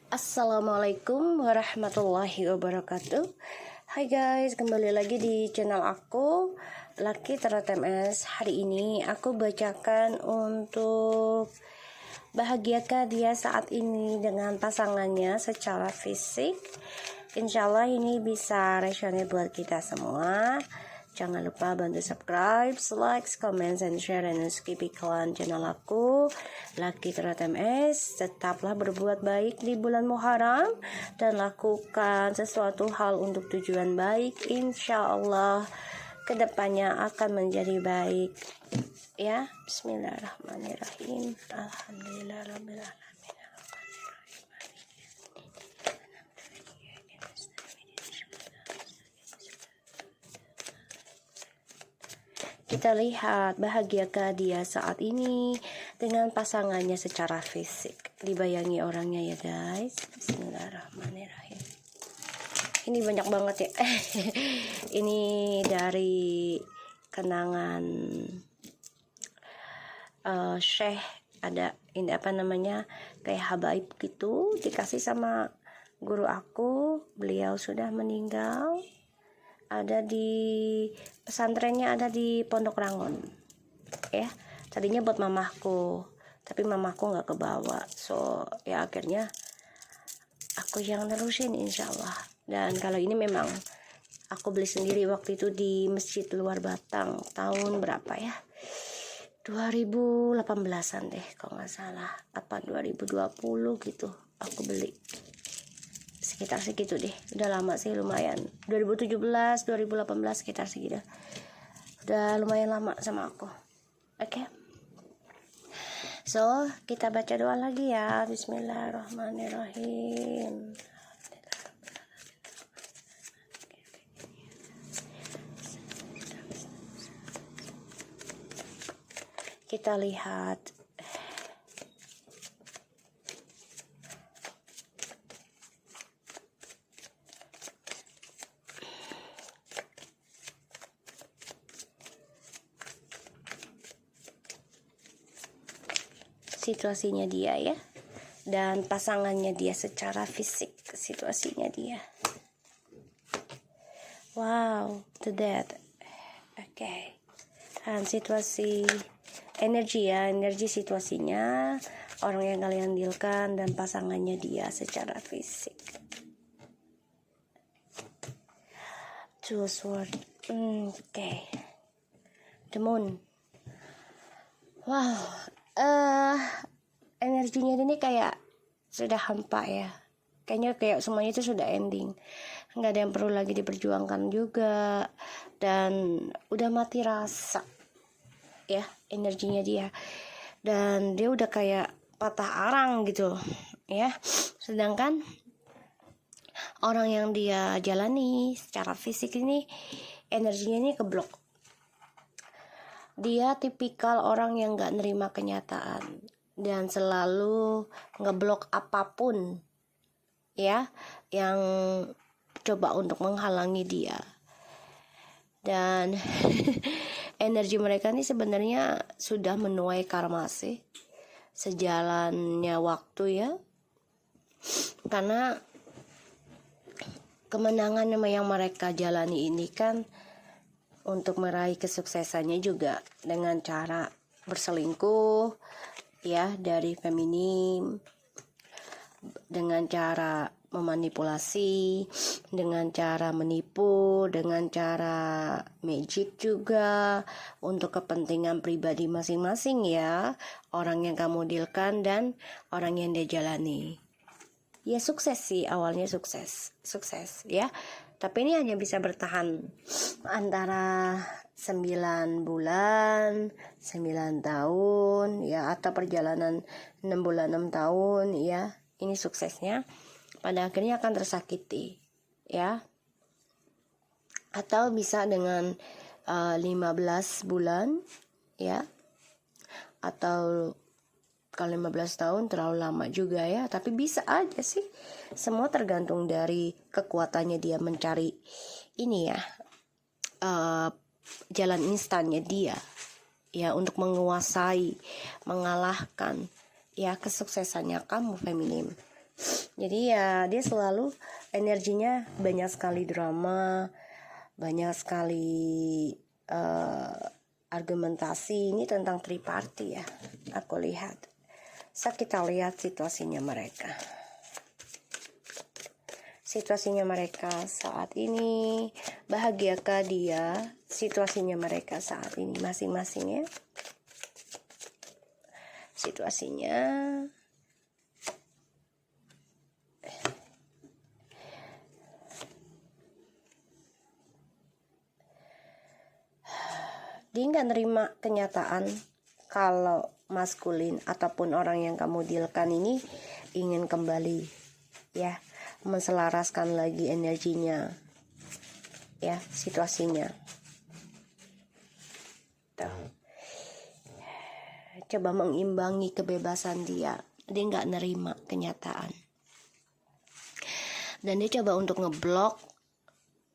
Assalamualaikum warahmatullahi wabarakatuh. Hai guys, kembali lagi di channel aku Lucky Tarot MS. Hari ini aku bacakan untuk bahagiakah dia saat ini dengan pasangannya secara fisik. Insya Allah ini bisa resonate buat kita semua. Jangan lupa bantu subscribe, like, comment, and share, dan skip iklan channel aku Lucky Tarot MS. Tetaplah berbuat baik di bulan Muharram dan lakukan sesuatu hal untuk tujuan baik. Insya Allah kedepannya akan menjadi baik. Ya, Bismillahirrahmanirrahim. Alhamdulillahirrahmanirrahim. Kita lihat bahagiakah dia saat ini dengan pasangannya secara fisik. Dibayangi orangnya ya guys. Bismillahirrahmanirrahim. Ini banyak banget ya. Ini dari kenangan Syekh, ada ini apa namanya, kayak habaib gitu, dikasih sama guru aku. Beliau sudah meninggal. Ada di pesantrennya, ada di Pondok Rangon ya. Tadinya buat mamahku, tapi mamahku nggak kebawa, so ya akhirnya aku yang nerusin insya Allah. Dan kalau ini memang aku beli sendiri waktu itu di Masjid Luar Batang, tahun berapa ya, 2018an deh kalau nggak salah, apa 2020 gitu aku beli, sekitar segitu deh. Udah lama sih, lumayan, 2017 2018 sekitar segitu, udah lumayan lama sama aku. Oke. So kita baca doa lagi ya. Bismillahirrahmanirrahim. Kita lihat situasinya dia ya, dan pasangannya dia secara fisik, situasinya dia. Wow, to that. Oke. Dan situasi energi ya, energi situasinya orang yang kalian dealkan dan pasangannya dia secara fisik. Two sword. Oke. The moon. Wow. Energinya ini kayak sudah hampa ya. Kayaknya kayak semuanya itu sudah ending. Nggak ada yang perlu lagi diperjuangkan juga. Dan udah mati rasa ya energinya dia. Dan dia udah kayak patah arang gitu ya. Sedangkan orang yang dia jalani secara fisik ini energinya ini keblok. Dia tipikal orang yang gak nerima kenyataan dan selalu ngeblok apapun ya yang coba untuk menghalangi dia. Dan energi mereka ini sebenarnya sudah menuai karma sih, sejalannya waktu ya. Karena kemenangan yang mereka jalani ini kan untuk meraih kesuksesannya juga dengan cara berselingkuh ya dari feminim, dengan cara memanipulasi, dengan cara menipu, dengan cara magic juga untuk kepentingan pribadi masing-masing ya, orang yang kamu dealkan dan orang yang dia jalani. Ya sukses sih, awalnya sukses ya. Tapi ini hanya bisa bertahan antara 9 bulan, 9 tahun ya, atau perjalanan 6 bulan 6 tahun ya. Ini suksesnya pada akhirnya akan tersakiti ya. Atau bisa dengan 15 bulan ya. Atau kalau 15 tahun terlalu lama juga ya, tapi bisa aja sih. Semua tergantung dari kekuatannya dia mencari ini ya, jalan instannya dia ya untuk menguasai, mengalahkan ya kesuksesannya kamu feminim. Jadi ya dia selalu energinya banyak sekali drama, banyak sekali argumentasi. Ini tentang triparty ya, aku lihat. Kita lihat situasinya mereka. Situasinya mereka saat ini, bahagiakah dia? Situasinya mereka saat ini masing-masing ya. Situasinya dia nggak nerima kenyataan kalau maskulin ataupun orang yang kamu dealkan ini ingin kembali ya, menselaraskan lagi energinya ya, situasinya. Tuh. Coba mengimbangi kebebasan dia nggak nerima kenyataan, dan dia coba untuk ngeblok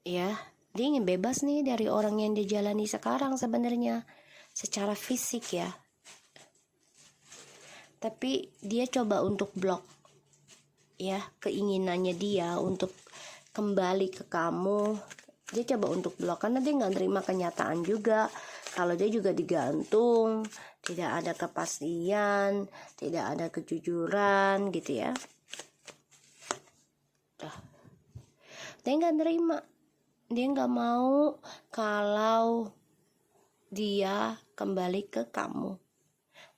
ya. Dia ingin bebas nih dari orang yang dijalani sekarang sebenarnya secara fisik ya, tapi dia coba untuk blok ya keinginannya dia untuk kembali ke kamu. Dia coba untuk blok karena dia nggak terima kenyataan juga kalau dia juga digantung, tidak ada kepastian, tidak ada kejujuran gitu ya. Dia nggak terima, dia nggak mau kalau dia kembali ke kamu,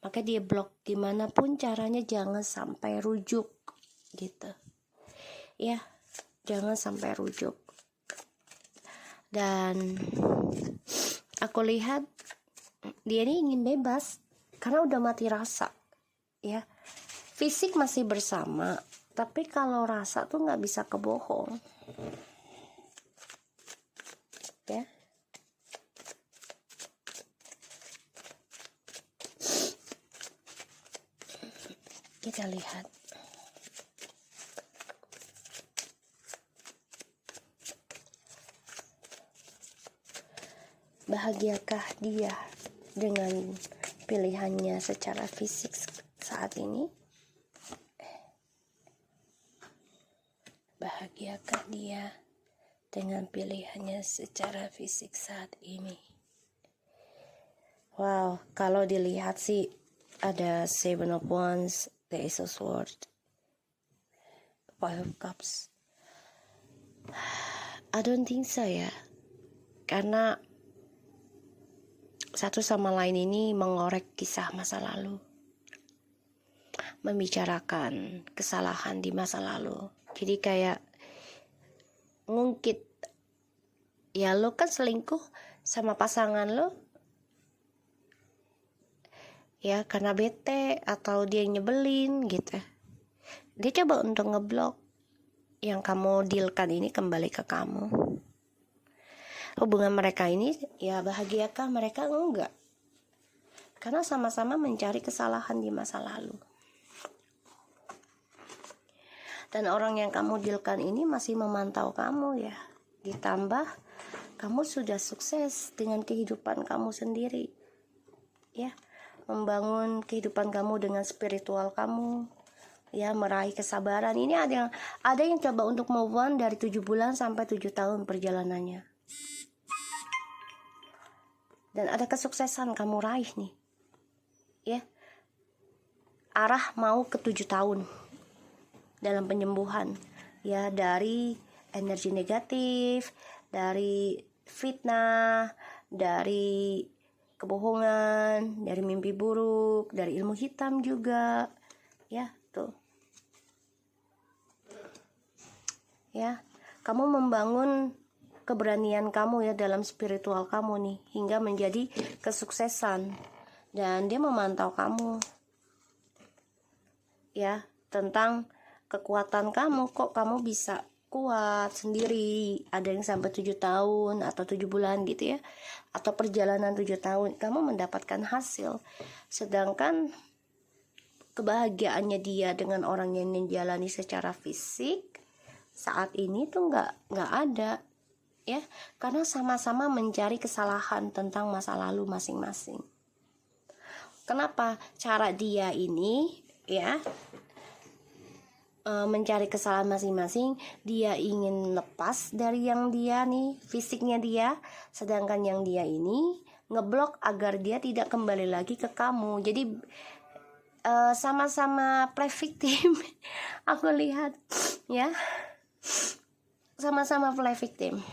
maka dia blok. Gimana pun caranya jangan sampai rujuk gitu ya, jangan sampai rujuk. Dan aku lihat dia ini ingin bebas karena udah mati rasa ya. Fisik masih bersama, tapi kalau rasa tuh nggak bisa kebohong ya. Kita lihat bahagiakah dia dengan pilihannya secara fisik saat ini? Bahagiakah dia dengan pilihannya secara fisik saat ini? Wow, kalau dilihat sih ada Seven of Wands, the Ace of Swords, Five of Cups. I don't think so ya, karena satu sama lain ini mengorek kisah masa lalu, membicarakan kesalahan di masa lalu. Jadi kayak ngungkit ya, lo kan selingkuh sama pasangan lo ya karena bete atau dia nyebelin gitu. Dia coba untuk ngeblok yang kamu dealkan ini kembali ke kamu. Hubungan mereka ini ya bahagiakah mereka? Enggak, karena sama-sama mencari kesalahan di masa lalu. Dan orang yang kamu dealkan ini masih memantau kamu ya. Ditambah kamu sudah sukses dengan kehidupan kamu sendiri ya, membangun kehidupan kamu dengan spiritual kamu ya, meraih kesabaran. Ini ada yang coba untuk move on dari 7 bulan sampai 7 tahun perjalanannya. Dan ada kesuksesan kamu raih nih ya, arah mau ke 7 tahun dalam penyembuhan ya, dari energi negatif, dari fitnah, dari kebohongan, dari mimpi buruk, dari ilmu hitam juga ya. Tuh ya, kamu membangun keberanian kamu ya dalam spiritual kamu nih hingga menjadi kesuksesan. Dan dia memantau kamu ya, tentang kekuatan kamu. Kok kamu bisa kuat sendiri, ada yang sampai 7 tahun atau 7 bulan gitu ya, atau perjalanan 7 tahun kamu mendapatkan hasil. Sedangkan kebahagiaannya dia dengan orang yang menjalani secara fisik saat ini tuh nggak ada ya, karena sama-sama mencari kesalahan tentang masa lalu masing-masing. Kenapa? Cara dia ini ya mencari kesalahan masing-masing. Dia ingin lepas dari yang dia nih, fisiknya dia, sedangkan yang dia ini ngeblok agar dia tidak kembali lagi ke kamu. Jadi sama-sama play victim. Aku lihat ya, sama-sama play victim.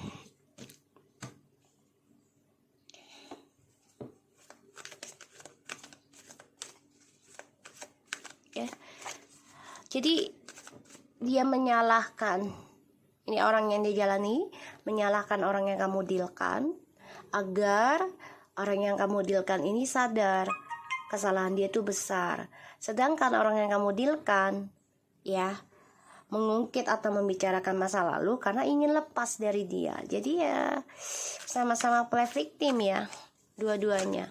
Ya, jadi dia menyalahkan, ini orang yang dijalani menyalahkan orang yang kamu dealkan, agar orang yang kamu dealkan ini sadar kesalahan dia itu besar. Sedangkan orang yang kamu dealkan ya mengungkit atau membicarakan masa lalu karena ingin lepas dari dia. Jadi ya sama-sama play victim ya, dua-duanya.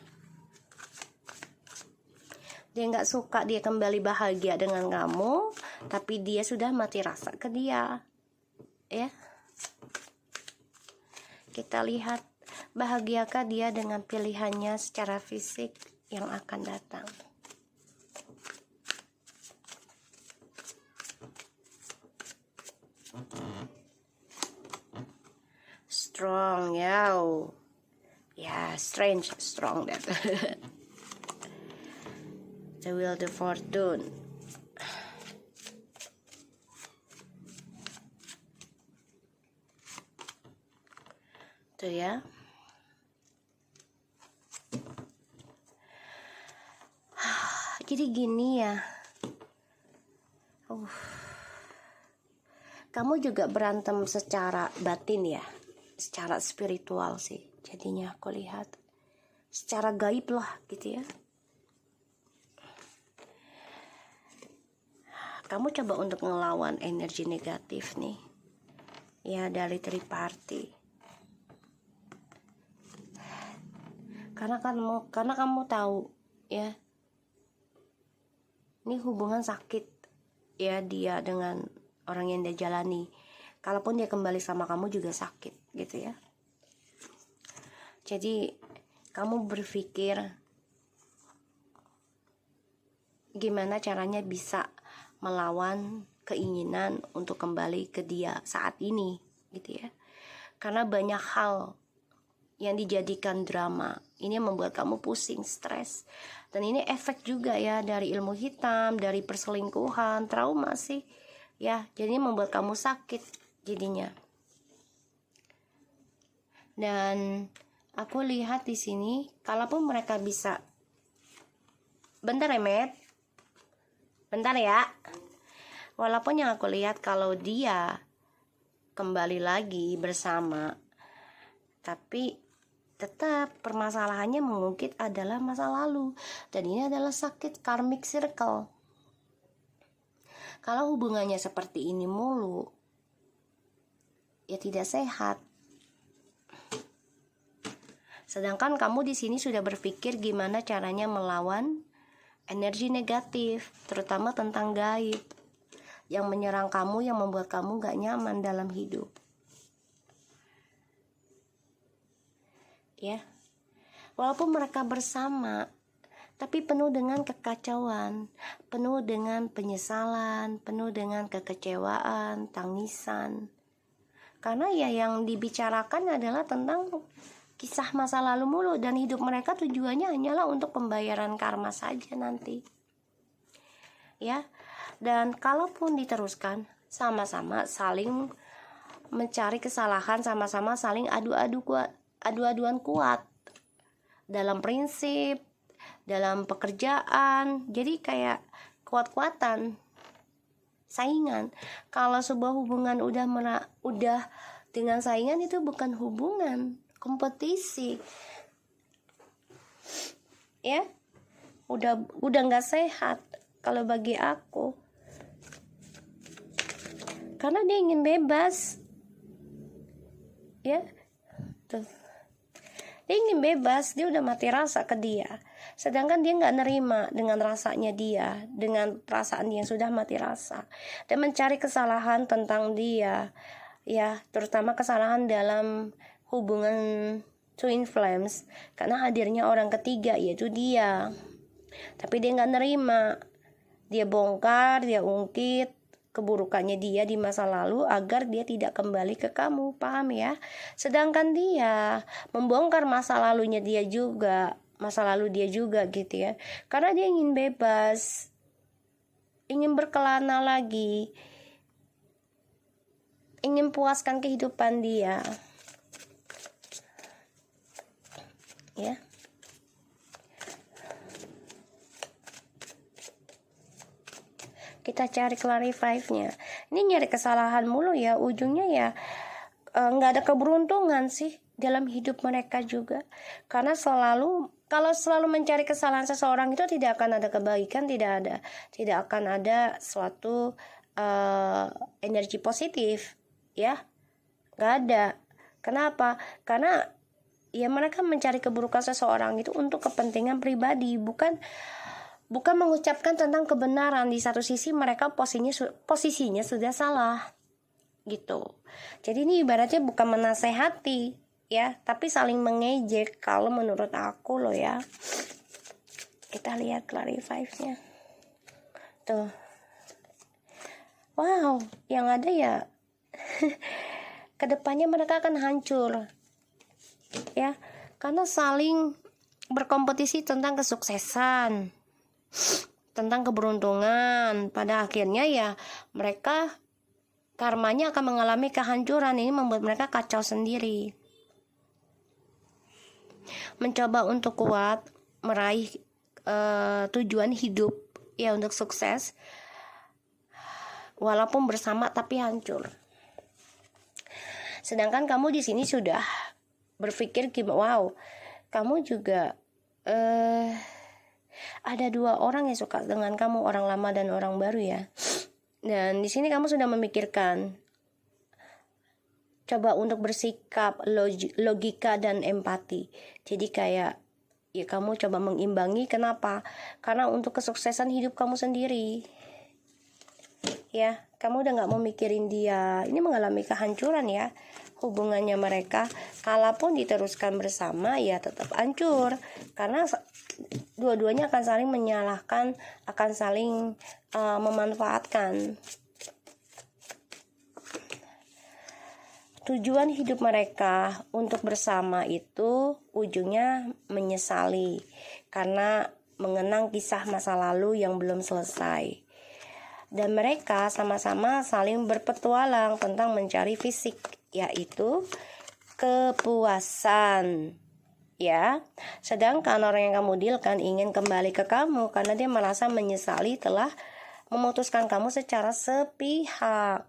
Dia nggak suka dia kembali bahagia dengan kamu, tapi dia sudah mati rasa ke dia. Ya, kita lihat bahagiakah dia dengan pilihannya secara fisik yang akan datang. Strong ya, ya strange strong that. The Wheel of Fortune. Tuh ya. Jadi gini ya. Kamu juga berantem secara batin ya, secara spiritual sih. Jadinya aku lihat secara gaib lah gitu ya. Kamu coba untuk ngelawan energi negatif nih ya dari triparty. Karena kamu tahu ya, ini hubungan sakit ya dia dengan orang yang dia jalani. Kalaupun dia kembali sama kamu juga sakit gitu ya. Jadi kamu berpikir gimana caranya bisa melawan keinginan untuk kembali ke dia saat ini gitu ya. Karena banyak hal yang dijadikan drama ini membuat kamu pusing, stres. Dan ini efek juga ya dari ilmu hitam, dari perselingkuhan, trauma sih ya. Jadi membuat kamu sakit jadinya. Dan aku lihat di sini, kalaupun mereka bisa, bentar ya Matt, bentar ya. Walaupun yang aku lihat kalau dia kembali lagi bersama, tapi tetap permasalahannya mengungkit adalah masa lalu. Dan ini adalah sakit karmic circle. Kalau hubungannya seperti ini mulu, ya tidak sehat. Sedangkan kamu di sini sudah berpikir gimana caranya melawan energi negatif, terutama tentang gaib yang menyerang kamu, yang membuat kamu gak nyaman dalam hidup. Ya, walaupun mereka bersama, tapi penuh dengan kekacauan, penuh dengan penyesalan, penuh dengan kekecewaan, tangisan. Karena ya yang dibicarakan adalah tentang kisah masa lalu mulu, dan hidup mereka tujuannya hanyalah untuk pembayaran karma saja nanti. Ya, dan kalaupun diteruskan, sama-sama saling mencari kesalahan, sama-sama saling adu-aduan kuat dalam prinsip, dalam pekerjaan. Jadi kayak kuat-kuatan, saingan. Kalau sebuah hubungan udah dengan saingan, itu bukan hubungan, kompetisi. Ya, udah nggak sehat kalau bagi aku. Karena dia ingin bebas. Ya, tuh. Dia ingin bebas, dia udah mati rasa ke dia. Sedangkan dia gak nerima dengan rasanya dia, dengan perasaan dia yang sudah mati rasa. Dan mencari kesalahan tentang dia, ya, terutama kesalahan dalam hubungan twin flames, karena hadirnya orang ketiga, yaitu dia. Tapi dia gak nerima. Dia bongkar, dia ungkit, keburukannya dia di masa lalu agar dia tidak kembali ke kamu, paham ya? Sedangkan dia membongkar masa lalu dia juga gitu ya, karena dia ingin bebas, ingin berkelana lagi, ingin puaskan kehidupan dia, ya. Kita cari clarify-nya. Ini nyari kesalahan mulu ya, ujungnya ya nggak ada keberuntungan sih dalam hidup mereka juga. Karena kalau selalu mencari kesalahan seseorang itu tidak akan ada kebaikan, tidak akan ada suatu energi positif, ya, nggak ada. Kenapa? Karena ya mereka mencari keburukan seseorang itu untuk kepentingan pribadi, bukan mengucapkan tentang kebenaran. Di satu sisi mereka posisinya sudah salah gitu. Jadi ini ibaratnya bukan menasehati ya, tapi saling mengejek kalau menurut aku loh ya. Kita lihat clarify-nya tuh. Wow, yang ada ya kedepannya mereka akan hancur ya, karena saling berkompetisi tentang kesuksesan, tentang keberuntungan. Pada akhirnya ya mereka karmanya akan mengalami kehancuran. Ini membuat mereka kacau sendiri. Mencoba untuk kuat meraih tujuan hidup ya, untuk sukses walaupun bersama tapi hancur. Sedangkan kamu di sini sudah berpikir wow, kamu juga ada 2 orang yang suka dengan kamu, orang lama dan orang baru ya. Dan di sini kamu sudah memikirkan, coba untuk bersikap logika dan empati. Jadi kayak ya kamu coba mengimbangi. Kenapa? Karena untuk kesuksesan hidup kamu sendiri. Ya, kamu udah gak mau mikirin dia. Ini mengalami kehancuran ya hubungannya mereka. Kalaupun diteruskan bersama ya tetap hancur, karena dua-duanya akan saling menyalahkan, akan saling memanfaatkan. Tujuan hidup mereka untuk bersama itu ujungnya menyesali karena mengenang kisah masa lalu yang belum selesai. Dan mereka sama-sama saling berpetualang tentang mencari fisik, yaitu kepuasan. Ya, sedangkan orang yang kamu dealkan ingin kembali ke kamu karena dia merasa menyesali telah memutuskan kamu secara sepihak.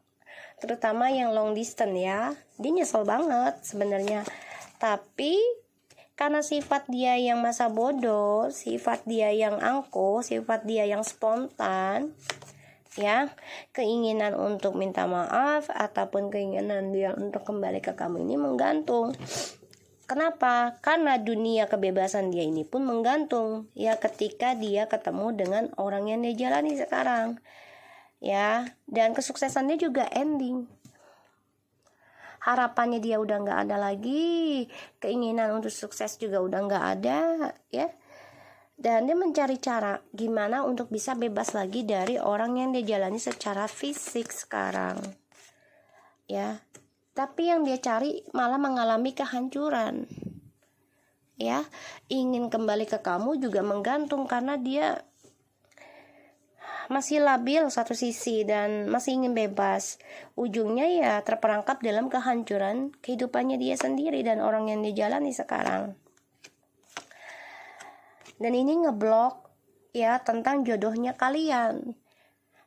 Terutama yang long distance ya, dia nyesel banget sebenarnya. Tapi karena sifat dia yang masa bodoh, sifat dia yang angkuh, sifat dia yang spontan, ya, keinginan untuk minta maaf ataupun keinginan dia untuk kembali ke kamu ini menggantung. Kenapa? Karena dunia kebebasan dia ini pun menggantung ya ketika dia ketemu dengan orang yang dia jalani sekarang. Ya, dan kesuksesannya juga ending. Harapannya dia udah gak ada lagi, keinginan untuk sukses juga udah gak ada ya. Dan dia mencari cara gimana untuk bisa bebas lagi dari orang yang dia jalani secara fisik sekarang. Ya. Tapi yang dia cari malah mengalami kehancuran. Ya, ingin kembali ke kamu juga menggantung karena dia masih labil satu sisi dan masih ingin bebas. Ujungnya ya terperangkap dalam kehancuran kehidupannya dia sendiri dan orang yang dia jalani sekarang. Dan ini ngeblok ya tentang jodohnya kalian.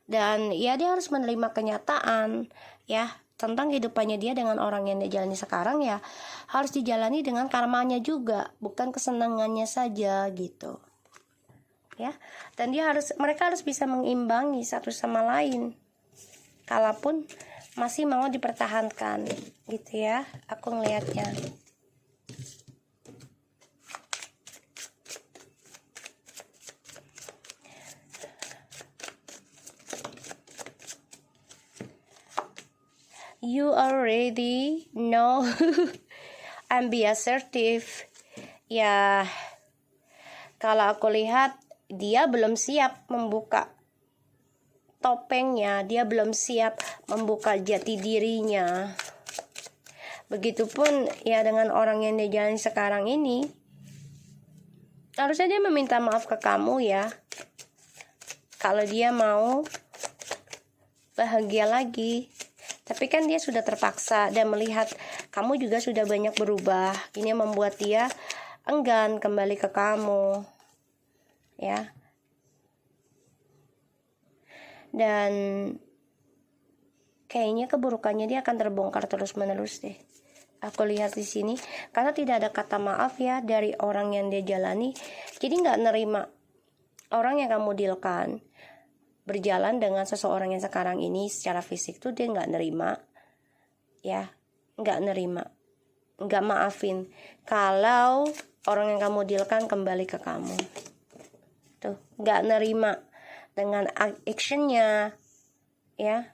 Dan ya dia harus menerima kenyataan ya tentang kehidupannya dia dengan orang yang dia jalani sekarang, ya harus dijalani dengan karmanya juga, bukan kesenangannya saja gitu. Ya, dan mereka harus bisa mengimbangi satu sama lain. Kalaupun masih mau dipertahankan gitu ya, aku ngelihatnya. You already know and be assertive. Ya, kalau aku lihat dia belum siap membuka topengnya, dia belum siap membuka jati dirinya. Begitupun ya dengan orang yang dia jalani sekarang ini. Harusnya dia meminta maaf ke kamu ya, kalau dia mau bahagia lagi. Tapi kan dia sudah terpaksa dan melihat kamu juga sudah banyak berubah. Ini membuat dia enggan kembali ke kamu, ya. Dan kayaknya keburukannya dia akan terbongkar terus-menerus deh. Aku lihat di sini karena tidak ada kata maaf ya dari orang yang dia jalani. Jadi nggak nerima orang yang kamu dealkan berjalan dengan seseorang yang sekarang ini secara fisik tuh dia nggak nerima, ya, nggak nerima, nggak maafin kalau orang yang kamu dealkan kembali ke kamu, tuh nggak nerima dengan actionnya, ya.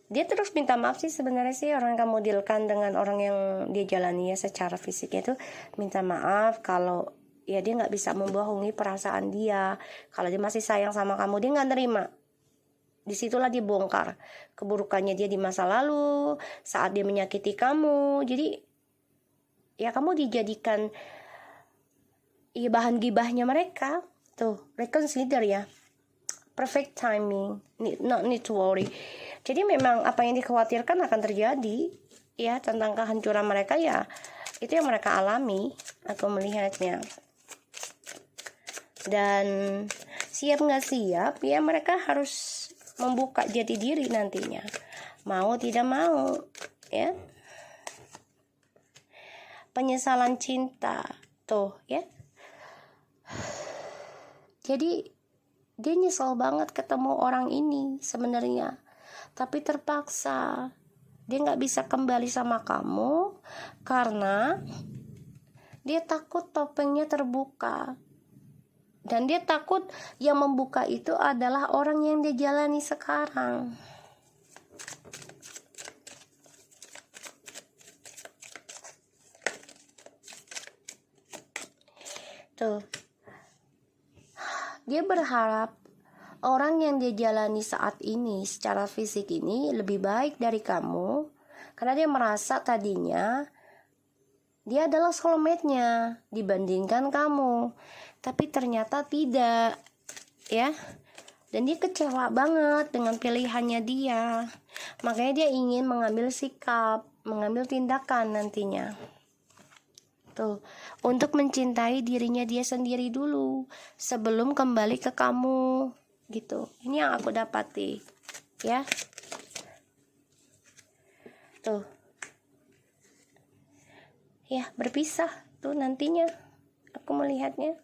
Dia terus minta maaf sih sebenarnya sih orang yang kamu dealkan dengan orang yang dia jalani ya secara fisiknya itu minta maaf kalau ya dia nggak bisa membohongi perasaan dia. Kalau dia masih sayang sama kamu, dia nggak nerima. Disitulah dia bongkar keburukannya dia di masa lalu saat dia menyakiti kamu. Jadi ya kamu dijadikan ya bahan gibahnya mereka. Tuh, reconsider ya. Perfect timing, not need to worry. Jadi memang apa yang dikhawatirkan akan terjadi ya, tentang kehancuran mereka ya itu yang mereka alami. Aku melihatnya. Dan siap nggak siap ya mereka harus membuka jati diri nantinya, mau tidak mau ya. Penyesalan cinta tuh ya. Jadi dia nyesel banget ketemu orang ini sebenarnya, tapi terpaksa dia nggak bisa kembali sama kamu karena dia takut topengnya terbuka. Dan dia takut yang membuka itu adalah orang yang dia jalani sekarang. Tuh. Dia berharap orang yang dia jalani saat ini secara fisik ini lebih baik dari kamu. Karena dia merasa tadinya dia adalah soulmate-nya dibandingkan kamu. Tapi ternyata tidak, ya. Dan dia kecewa banget dengan pilihannya dia. Makanya dia ingin mengambil sikap, mengambil tindakan nantinya. Tuh, untuk mencintai dirinya dia sendiri dulu sebelum kembali ke kamu, gitu. Ini yang aku dapati, ya. Tuh. Ya, berpisah tuh nantinya. Aku melihatnya.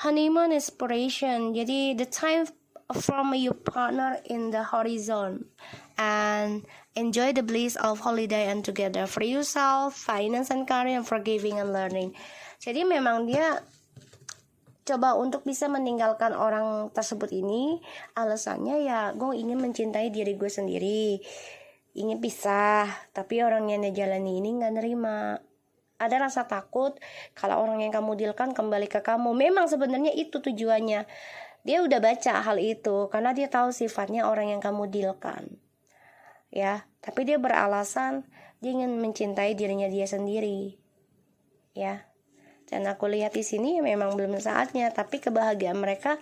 Honeymoon inspiration. Jadi the time from your partner in the horizon and enjoy the bliss of holiday and together for yourself, finance and career, forgiving and learning. Jadi memang dia coba untuk bisa meninggalkan orang tersebut ini. Alasannya ya gue ingin mencintai diri gue sendiri, ingin pisah, tapi orang yang dia jalani ini gak nerima. Ada rasa takut kalau orang yang kamu dealkan kembali ke kamu. Memang sebenarnya itu tujuannya. Dia udah baca hal itu karena dia tahu sifatnya orang yang kamu dealkan, ya. Tapi dia beralasan dia ingin mencintai dirinya dia sendiri, ya. Dan aku lihat di sini memang belum saatnya. Tapi kebahagiaan mereka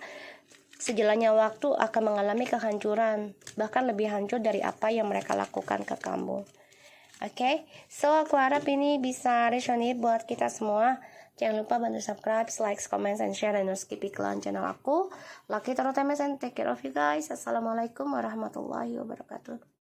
sejalannya waktu akan mengalami kehancuran, bahkan lebih hancur dari apa yang mereka lakukan ke kamu. Oke, so aku harap ini bisa resonate buat kita semua. Jangan lupa bantu subscribe, like, comment, and share, dan skip iklan channel aku. Lucky Tarot MS and take care of you guys. Assalamualaikum warahmatullahi wabarakatuh.